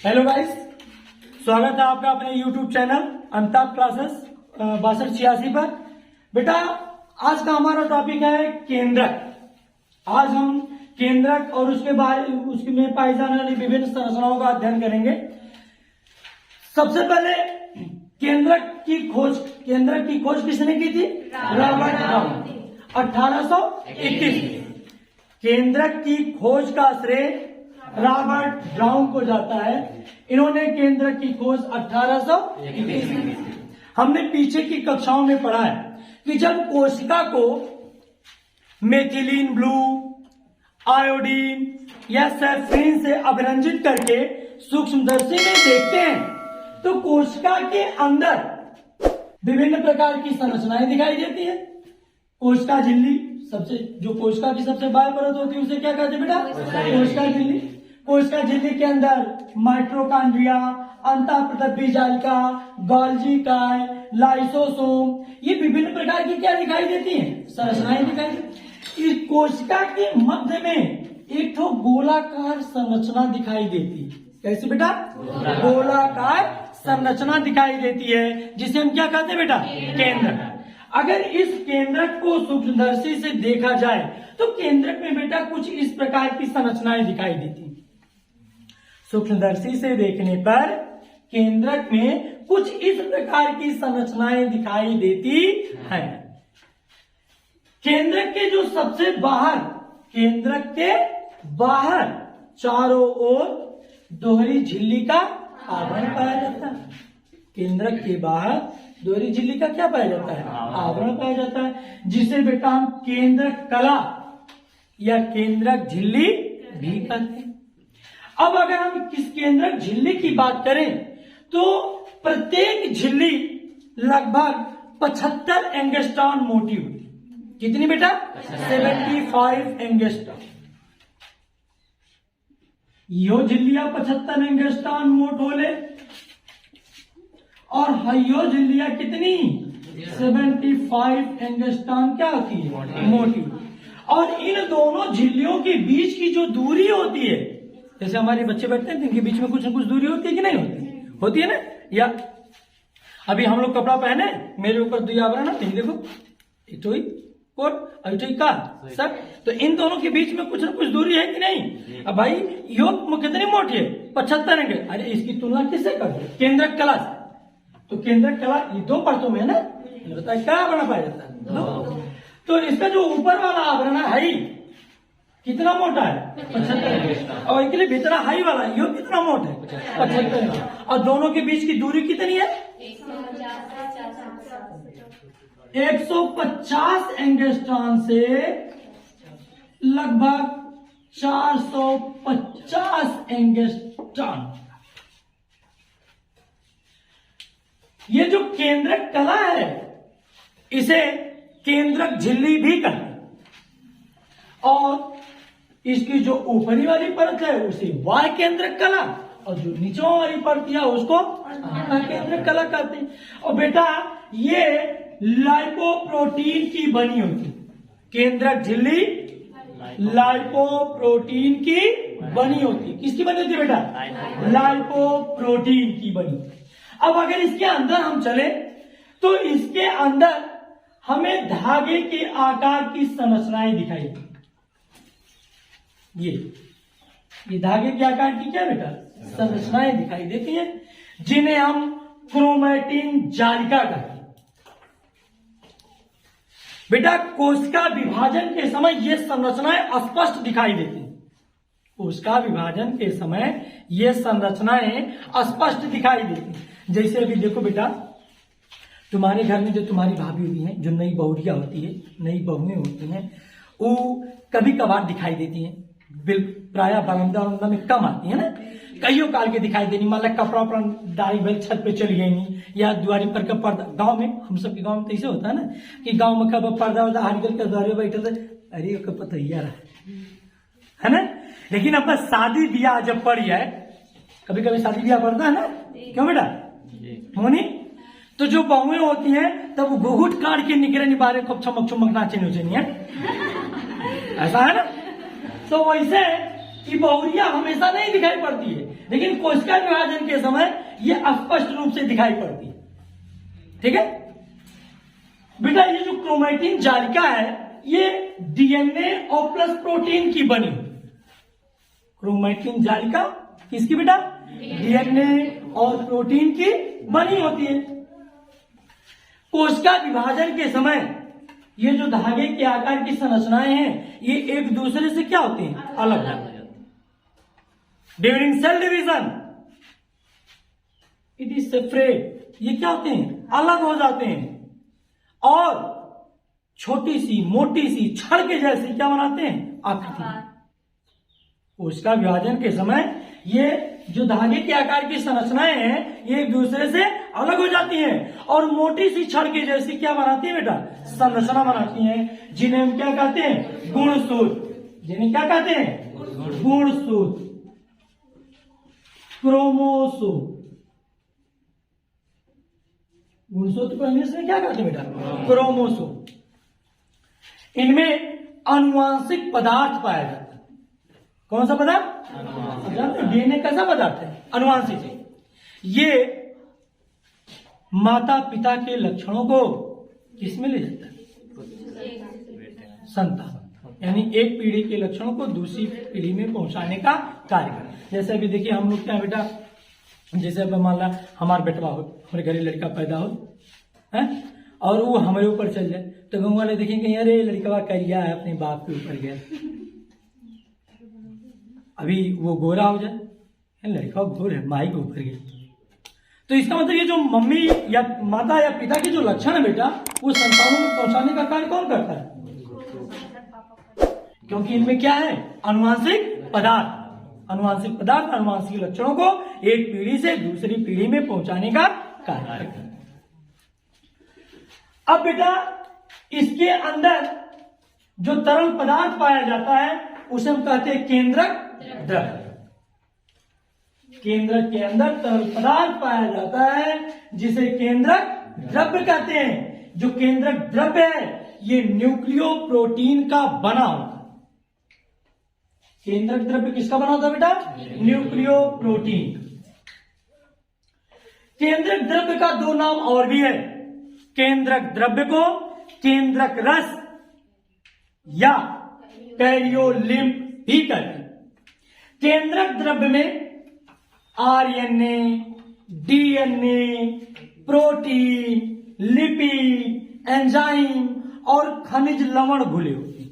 Hello guys, स्वागत है आपका अपने YouTube चैनल अमिताभ क्लासेस 6286 पर। बेटा आज का हमारा टॉपिक है केंद्रक। आज हम केंद्रक और उसके में पाई जाने वाली विभिन्न संरचनाओं का अध्ययन करेंगे। सबसे पहले केंद्रक की खोज किसने की थी? Robert brown, 1821। केंद्रक की खोज का श्रेय रॉबर्ट ब्राउन को जाता है। इन्होंने केंद्रक की खोज 1821 में। हमने पीछे की कक्षाओं में पढ़ा है कि जब कोशिका को मेथिलीन ब्लू, आयोडीन या सैफरीन से अभिरंजित करके सूक्ष्मदर्शी में देखते हैं तो कोशिका के अंदर विभिन्न प्रकार की संरचनाएं दिखाई देती है। कोशिका झिल्ली, जो कोशिका की सबसे बाहर परत होती है उसे क्या कहते हैं बेटा? कोशिका झिल्ली। कोशिका झिल्ली के अंदर माइटोकॉन्ड्रिया, अंतःप्रदब्धी जालिका, गोल्जी काय, लाइसोसोम, ये विभिन्न प्रकार की क्या दिखाई देती हैं? संरचनाएं दिखाई देती। इस कोशिका के मध्य में एक तो गोलाकार संरचना दिखाई देती है। कैसे बेटा? गोलाकार संरचना दिखाई देती है जिसे हम क्या कहते हैं बेटा? केंद्रक। अगर इस केंद्रक को सूक्ष्मदर्शी से देखा जाए तो केंद्रक में बेटा कुछ इस प्रकार की संरचनाएं दिखाई देती हैं। सूक्ष्मदर्शी से देखने पर केंद्रक में कुछ इस प्रकार की संरचनाएं दिखाई देती हैं। केंद्रक के बाहर चारों ओर दोहरी झिल्ली का आवरण पाया जाता है। केंद्रक के बाहर दोहरी झिल्ली का क्या पाया जाता है? आवरण पाया जाता है, जिसे बेटा हम केंद्रक कला या केंद्रक झिल्ली भी कहते हैं। अब अगर हम किस केंद्रक झिल्ली की बात करें तो प्रत्येक झिल्ली लगभग 75 एंगस्ट्रॉन मोटी होती है। कितनी बेटा? 75 एंगस्ट्रॉन। यो झिल्लियां 75 एंगस्ट्रॉन मोट होले और हयो झिल्लियां कितनी? 75 एंगस्ट्रॉन क्या होती है? मोटी। और इन दोनों झिल्लियों के बीच की जो दूरी होती है, जैसे हमारे बच्चे बैठते हैं इनके बीच में कुछ न कुछ दूरी होती है कि नहीं होती? होती है ना। या अभी हम लोग कपड़ा पहने, मेरे ऊपर 2 आवरण है, देखो, एक तो कोट और एक का सर, तो इन दोनों के बीच में कुछ न कुछ दूरी है कि नहीं? अब भाई यो कितनी मोटी है? 75 एंगल। अरे इसकी तुलना किससे कर दो? केंद्रक कला से। तो केंद्रक कला ये 2 परतों में है ना, बताइए क्या बना पाया जाता है? 2। तो इसका जो ऊपर वाला आवरण है हाई, कितना मोटा है? 75। और इसके लिए भीतर हाई वाला यो कितना मोटा है? 75। और दोनों के बीच की दूरी कितनी है? 150 एंगस्ट्रॉन से लगभग 450 एंगस्ट्रॉन। ये जो केंद्रक कला है इसे केंद्रक झिल्ली भी कहते हैं। और इसकी जो ऊपरी वाली परत है उसे वाय केंद्रक कला और जो नीचे वाली परत है उसको केंद्रक कला कहते हैं। और बेटा ये लाइपोप्रोटीन की बनी होती है। केंद्रक झिल्ली लाइपोप्रोटीन की बनी होती है। किसकी बनी होती है बेटा? लाइपोप्रोटीन की बनी होती है। अब अगर इसके अंदर हम चले तो इसके अंदर हमें धागे के आकार की संरचनाएं दिखाई देती। ये धागे के आकार की क्या बेटा? संरचनाएं दिखाई देती हैं, जिन्हें हम क्रोमैटिन जालिका कहते हैं। बेटा कोशिका विभाजन के समय ये संरचनाएं स्पष्ट दिखाई देती हैं। कोशिका विभाजन के समय ये संरचनाएं स्पष्ट दिखाई देती हैं। जैसे अभी देखो बेटा, तुम्हारे घर में जो तुम्हारी भाभी होती हैं, जो नई बहुरिया होती है, नई बहुएं होती हैं, वो कभी कभार दिखाई देती हैं। प्राय बरामदा में कम आती है ना, कईयों काल के दिखाई देनी। मान लो कपड़ा वपड़ा डाली भाई छत पे चली गई नहीं, या द्वारी पर का पर्दा। गांव में, हम सबके गांव में तो ऐसे होता है ना कि गांव में कब पर्दा वर्दा हरिकल के द्वारे बैठे थे, अरे पता है ना। लेकिन अपना शादी ब्याह जब पड़ जाए, कभी कभी शादी ब्याह पड़ता है ना, क्यों बेटा? होनी तो जो बहुएं होती हैं तब घूट काट के निकरे बारे खूब चमक चमक नाचे नोचे नहीं है, ऐसा है ना। तो वैसे कि बहुरिया हमेशा नहीं दिखाई पड़ती है, लेकिन कोशिका विभाजन के समय ये स्पष्ट रूप से दिखाई पड़ती है। ठीक है बेटा, ये जो क्रोमैटिन जालिका है ये डीएनए और प्लस प्रोटीन की बनी। क्रोमैटिन जालिका किसकी बेटा? डीएनए और प्रोटीन की बनी होती है। कोशिका विभाजन के समय ये जो धागे के आकार की संरचनाएं हैं ये एक दूसरे से क्या होती हैं? अलग हो जाती हैं। During cell division it is separate, ये क्या होते हैं? अलग हो जाते हैं और छोटी सी मोटी सी छड़ के जैसी क्या बनाते हैं? आकृति। कोशिका विभाजन के समय ये जो धागे के आकार की संरचनाएं हैं ये एक दूसरे से अलग हो जाती हैं और मोटी सी छड़ के जैसी क्या बनाती है बेटा? संरचना बनाती हैं, जिन्हें हम क्या कहते हैं? गुणसूत्र। जिन्हें क्या कहते हैं? गुणसूत्र, क्रोमोसोम। गुणसूत्र को इंग्लिश में क्या कहते हैं बेटा? क्रोमोसोम। इनमें आनुवांशिक पदार्थ पाया जाता है। कौन सा पदार्थ? जानते हो डीएनए कैसा पदार्थ है? आनुवांशिक है। ये माता पिता के लक्षणों को किसमें ले जाता है? संतान, यानी एक पीढ़ी के लक्षणों को दूसरी पीढ़ी में पहुंचाने का कार्य। जैसे अभी देखिए हम लोग क्या बेटा, जैसे अब मान ला हमारा बेटवा हो, हमारे घरे लड़का पैदा हो है और वो हमारे ऊपर चल जाए तो गाँव वाले देखेंगे अरे लड़का करिया है, अपने बाप के ऊपर गया। अभी वो गोरा हो जाए, लड़का गोर है, माई के ऊपर गया, तो इसका मतलब ये जो मम्मी या माता या पिता के जो लक्षण है बेटा वो संतानों में पहुंचाने का कार्य कौन करता है? क्योंकि इनमें क्या है? आनुवांशिक पदार्थ। आनुवांशिक पदार्थ आनुवांशिक लक्षणों को एक पीढ़ी से दूसरी पीढ़ी में पहुंचाने का कार्य करता है। अब बेटा इसके अंदर जो तरल पदार्थ पाया जाता है उसे हम कहते हैं केंद्रक द्रव्य। केंद्रक के अंदर तरल पदार्थ पाया जाता है जिसे केंद्रक द्रव्य कहते हैं। जो केंद्रक द्रव्य है ये न्यूक्लियो प्रोटीन का बना होता है। केंद्रक द्रव्य किसका बना होता है बेटा? Nucleo protein. केंद्रक द्रव्य का दो नाम और भी है। केंद्रक द्रव्य को केंद्रक रस या कैरियोलिम्ब भी कहते हैं। केंद्रक द्रव्य में RNA, DNA, protein, lipid, enzyme और खनिज लवण घुले होते हैं।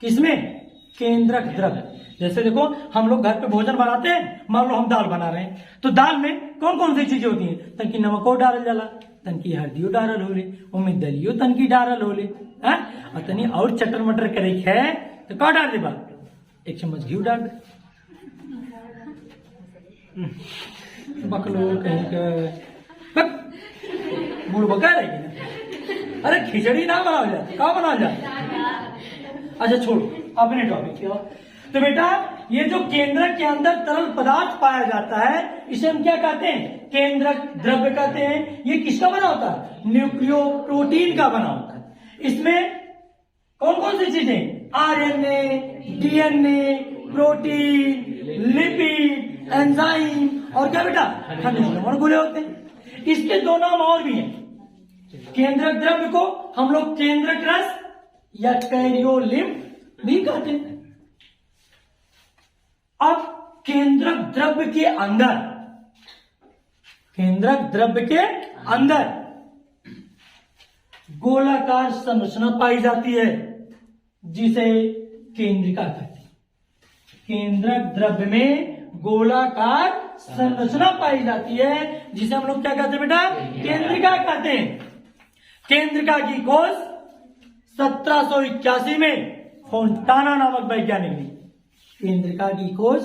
किसमें? केंद्रक द्रव्य। जैसे देखो हम लोग घर पे भोजन बनाते हैं, मान लो हम दाल बना रहे हैं तो दाल में कौन कौन सी चीजें होती हैं? तनकी नमको डालल जाला, तनकी हल्दियो डालल होले, उनमें दलियो तनकी डालल होले, और तनी और चटर मटर करे है तो का डाल दे बा? 1 चम्मच घी डाल दे। बकलो कहीं का गुड़ बका रहेगी ना। अरे खिचड़ी ना बनाओ जाए, का बनाओ जाए? अच्छा छोड़ो अपने टॉपिक पे। तो बेटा ये जो केंद्रक के अंदर तरल पदार्थ पाया जाता है इसे हम क्या कहते हैं? केंद्रक द्रव्य कहते हैं। ये किसका बना होता है? न्यूक्लियो प्रोटीन का बना होता है। इसमें कौन कौन सी चीजें? RNA, DNA, protein, lipid, enzyme और क्या बेटा? खनिज लवण घुले होते हैं। इसके दो नाम और भी हैं। केंद्रक द्रव्य को हम लोग केंद्रक रस या कैरियोलिम्ब भी कहते हैं। अब केंद्रक द्रव्य के अंदर, केंद्रक द्रव्य के अंदर गोलाकार संरचना पाई जाती है जिसे केंद्रिका कहते हैं। केंद्रक द्रव्य में गोलाकार संरचना पाई जाती है जिसे हम लोग क्या कहते हैं बेटा? केंद्रिका कहते हैं। केंद्रिका की खोज 1781 में फोंटाना नामक वैज्ञानिक ने, केंद्रिका की खोज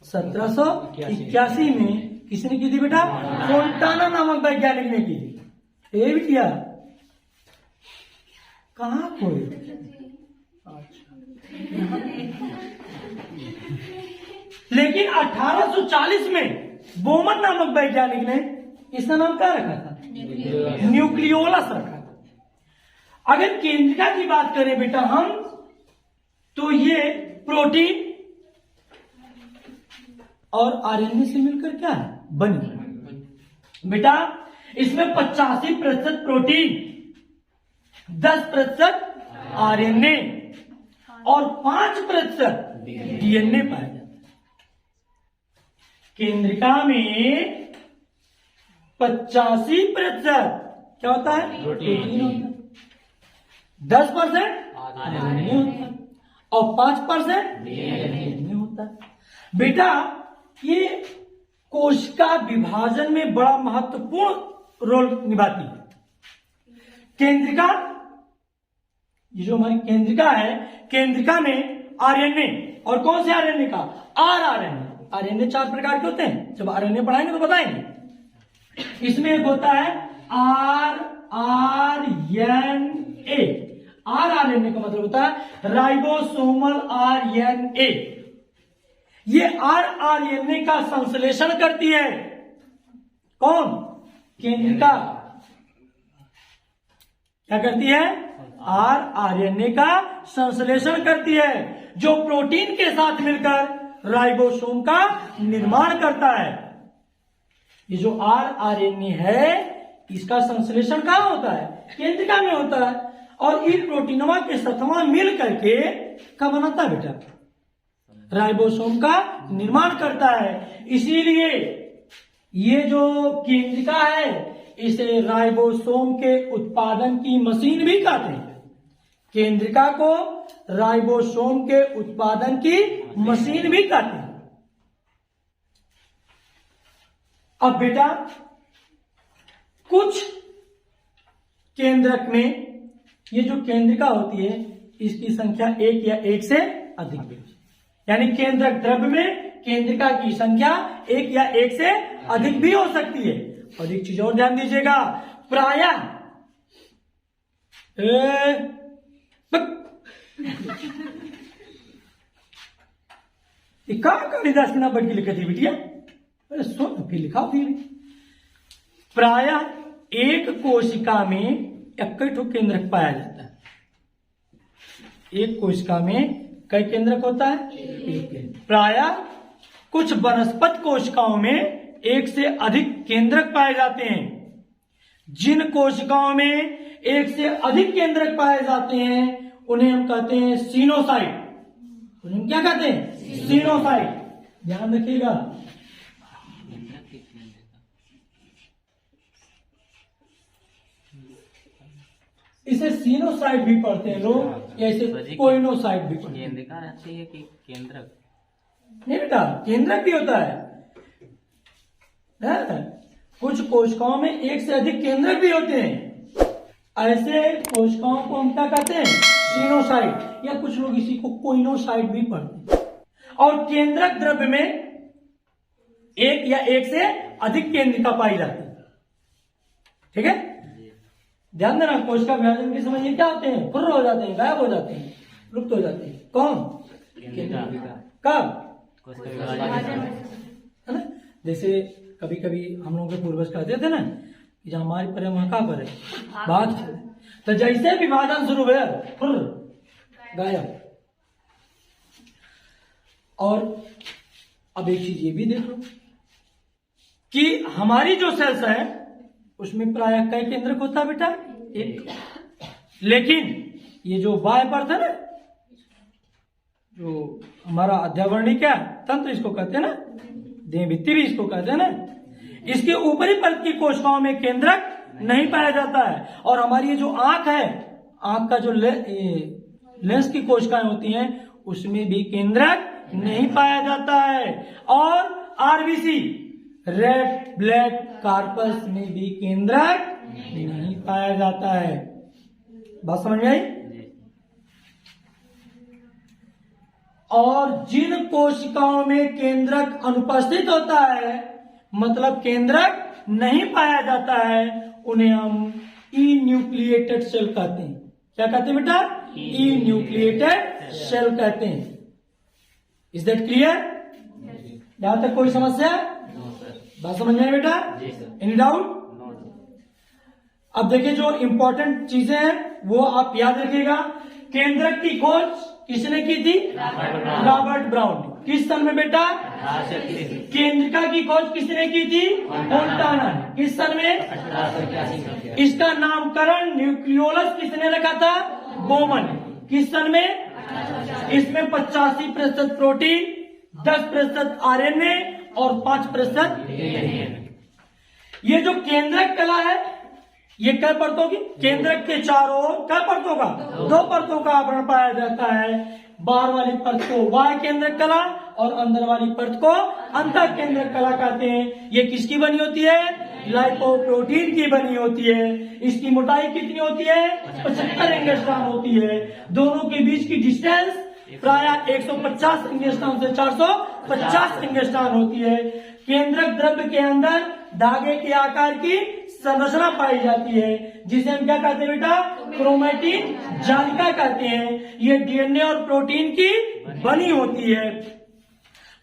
1781 में किसने की थी बेटा? फोंटाना नामक वैज्ञानिक ने की थी। ये भी किया कहां खोई? लेकिन 1840 में बोमन नामक वैज्ञानिक ने इसका नाम क्या रखा था? न्यूक्लियोलस रखा था। अगर केंद्रिका की बात करें बेटा हम तो ये प्रोटीन और आरएनए से मिलकर क्या है बनी। बेटा इसमें 85% प्रोटीन, 10% आरएनए और 5% डीएनए पाया जाता है। केंद्रिका में 85% क्या होता है प्रोटीन होता है, 10% आरएनए होता है और 5% डीएनए होता है। बेटा ये कोशिका विभाजन में बड़ा महत्वपूर्ण रोल निभाती है। केंद्रिका, ये जो हमारी केंद्रिका है, केंद्रिका में आरएनए और कौन से आरएनए का आरएनए। आरएनए 4 प्रकार के होते हैं, जब आरएनए पढ़ाएंगे तो बताएंगे। इसमें एक होता है आरएनए। आरएनए का मतलब होता है राइबोसोमल आरएनए। ये आरएनए का संश्लेषण करती है कौन, केंद्रिका। क्या करती है, आरएनए का संश्लेषण करती है, जो प्रोटीन के साथ मिलकर राइबोसोम का निर्माण करता है। ये जो आरएनए है इसका संश्लेषण कहां होता है, केंद्रिका में होता है, और इन प्रोटीनों के साथ मिल करके क्या बनाता है बेटा, राइबोसोम का निर्माण करता है। इसीलिए ये जो केंद्रिका है इसे राइबोसोम के उत्पादन की मशीन भी कहते हैं। केंद्रिका को राइबोसोम के उत्पादन की मशीन भी कहते हैं। अब बेटा कुछ केंद्रक में ये जो केंद्रिका होती है इसकी संख्या 1 या 1 से अधिक भी, यानी केंद्रक द्रव्य में केंद्रिका की संख्या 1 या 1 से अधिक भी हो सकती है। और एक चीज और ध्यान दीजिएगा, प्रायः कालिदास ना बढ़ के लिखी थी बिटिया, अरे सुन फिर लिखा फिर। प्रायः एक कोशिका में इक्कीस केंद्रक पाया जाता है। एक कोशिका में कई केंद्रक होता है, एक केंद्रक। प्रायः कुछ वनस्पति कोशिकाओं में 1 से अधिक केंद्रक पाए जाते हैं। जिन कोशिकाओं में 1 से अधिक केंद्रक पाए जाते हैं उन्हें हम कहते हैं सीनोसाइट। उन्हें हम क्या कहते हैं, सीनोसाइट। ध्यान रखिएगा। इसे सीनोसाइट भी पढ़ते हैं लोग, या इसे कोइनोसाइट भी पढ़ते हैं। केंद्रिका रहती है कि केंद्रक? नहीं बेटा, केंद्रक भी होता है। कुछ कोशिकाओं में 1 से अधिक केंद्रक भी होते हैं। ऐसे कोशिकाओं को हम क्या कहते हैं, सीनोसाइट, या कुछ लोग इसी को कोइनोसाइट भी पढ़ते हैं। और केंद्रक द्रव्य में 1 या 1 से अधिक केंद्रिका पाई जाती है। ठीक है, ध्यान देना। कोशिका विभाजन के समय ये क्या होते हैं, फुर्र हो जाते हैं, गायब हो जाते हैं, लुप्त हो जाते हैं। कौन, केंद्रिका। कब, है ना। जैसे कभी कभी हम लोगों के पूर्वज कहते थे ना कि जहां हमारी पर है वहां कहां पर है, भाग। तो जैसे विभाजन शुरू हुआ फुर्र गायब। और अब एक चीज ये भी देख लो कि हमारी जो सेल्स है उसमें प्रायः कई केंद्रक होता है बेटा, 1। लेकिन ये जो बाह्य परत है ना, जो हमारा अध्यावरणी क्या तंत्र इसको कहते हैं ना, देह भित्ति भी इसको कहते हैं ना, इसके ऊपरी परत की कोशिकाओं में केंद्रक नहीं पाया जाता है। और हमारी ये जो आंख है, आंख का जो लेंस की कोशिकाएं होती हैं उसमें भी केंद्रक नहीं पाया जाता है। और आरबीसी, रेड ब्लड कार्पस में भी केंद्रक नहीं पाया जाता है। बात समझ में आई। और जिन कोशिकाओं में केंद्रक अनुपस्थित होता है, मतलब केंद्रक नहीं पाया जाता है, उन्हें हम इन्यूक्लिएटेड सेल कहते हैं। क्या कहते हैं बेटा, इन्यूक्लिएटेड सेल कहते हैं। Is that clear? यहां तक कोई समस्या? बात समझ में आई बेटा? Any doubt? अब देखिए जो इंपॉर्टेंट चीजें हैं वो आप याद रखिएगा। केंद्रक की खोज किसने की थी? रॉबर्ट ब्राउन ने। किस सन में बेटा? केंद्रिका की खोज किसने की थी? फोंटाना ने। किस सन में? इसका नामकरण न्यूक्लियोलस किसने रखा था? बोमन ने। किस सन में? इसमें 85% प्रोटीन, 10% आरएनए और 5% डीएनए। ये जो केंद्रक कला है ये कै परतों की? केंद्रक के चारों ओर कै परतों का? 2 परतों का आवरण पाया जाता है। बाहर वाली परत को बाह्य केंद्रक कला और अंदर वाली परत को अंतः केंद्रक कला कहते हैं। ये किसकी बनी होती है? लाइपोप्रोटीन की बनी होती है। इसकी मोटाई कितनी होती है? 75 एंगस्ट्रॉम होती है। दोनों के बीच की डिस्टेंस प्राय 150 एंगस्ट्रॉम से 450 एंगस्ट्रॉम होती है। केंद्रक द्रव्य के अंदर धागे के आकार की संरचना पाई जाती है जिसे हम क्या कहते हैं बेटा? क्रोमैटिन जालिका कहते हैं। ये डीएनए और प्रोटीन की बनी होती है।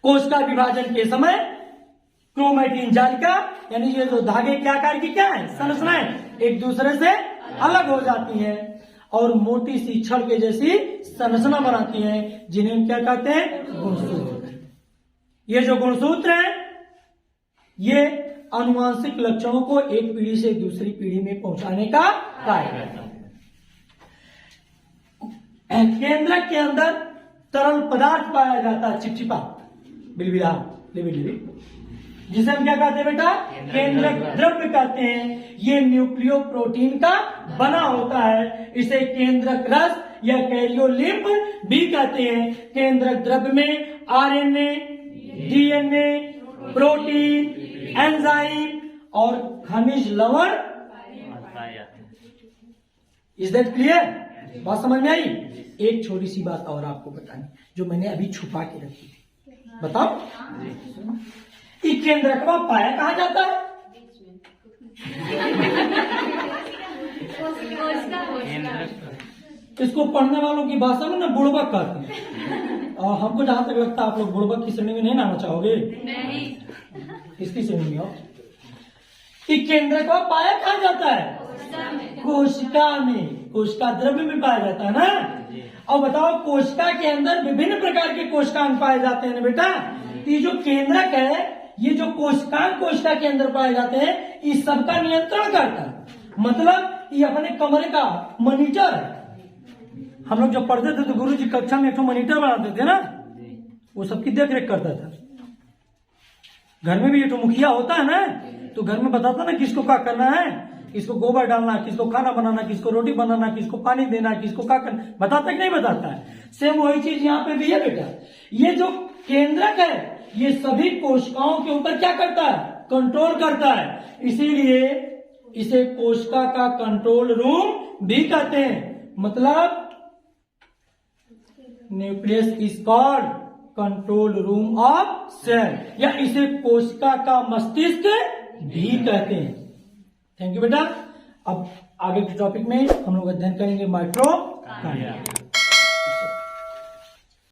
कोश का विभाजन के समय क्रोमैटिन जालिका यानी ये जो धागे के आकार की क्या है? संरचनाएं एक दूसरे से अलग हो जाती हैं और मोटी सी छड़ के जैसी संरचना बनाती हैं जिन्हें हम क्या कहते हैं? गुणसूत्र। ये जो गुणसूत्र है ये आनुवांशिक लक्षणों को एक पीढ़ी से दूसरी पीढ़ी में पहुंचाने का कार्य करता है। केंद्रक के अंदर तरल पदार्थ पाया जाता है, चिपचिपा, बिलबिला, लिबिलिबी, जिसे हम क्या कहते हैं बेटा? केंद्रक द्रव्य कहते हैं। ये न्यूक्लियो प्रोटीन का बना होता है। इसे केंद्रक रस या कैरियोलिम्फ भी कहते हैं। केंद्रक द्रव्य में आरएनए, डीएनए, प्रोटीन, एंजाइम और खनिज लवण। Is that clear? बात समझ में आई? एक छोटी सी बात और आपको बतानी जो मैंने अभी छुपा के रखी थी। बताओ, ये केंद्रकवा पाया कहाँ जाता है? इसको पढ़ने वालों की भाषा में ना बुड़बक कहते हैं। और हमको जहां तक लगता है आप लोग बुड़बक की श्रेणी में नहीं आना चाहोगे? नहीं। किसकी श्रेणी में हो? ये केंद्रकवा पाया कहाँ जाता है? कोशिका में। कोशिका द्रव्य में पाया जाता है ना। और बताओ, कोशिका के अंदर विभिन्न प्रकार के कोशिकांग पाए जाते हैं ना बेटा। ये जो केंद्रक है, ये जो कोशिकांग कोशिका के अंदर पाए जाते हैं, इस सबका नियंत्रण करता है। मतलब ये अपने कमरे का मॉनिटर है। हम लोग जब पढ़ते थे तो गुरु जी कक्षा में एक मॉनिटर बनाते थे ना, वो सबकी देख रेख करता था। घर में भी ये तो मुखिया होता है ना, तो घर में बताता ना किसको क्या करना है, किसको गोबर डालना, किसको खाना बनाना, किसको रोटी बनाना, किसको पानी देना, किसको क्या करना, बताता कि नहीं बताता है? सेम वही चीज यहाँ पे भी है बेटा। ये जो केंद्रक है ये सभी कोशिकाओं के ऊपर क्या करता है? कंट्रोल करता है। इसीलिए इसे कोशिका का कंट्रोल रूम भी कहते हैं। मतलब nucleus is called control room of cell, या इसे कोशिका का मस्तिष्क भी कहते हैं। थैंक यू बेटा। अब आगे के टॉपिक में हम लोग अध्ययन करेंगे माइक्रोकांड्रिया।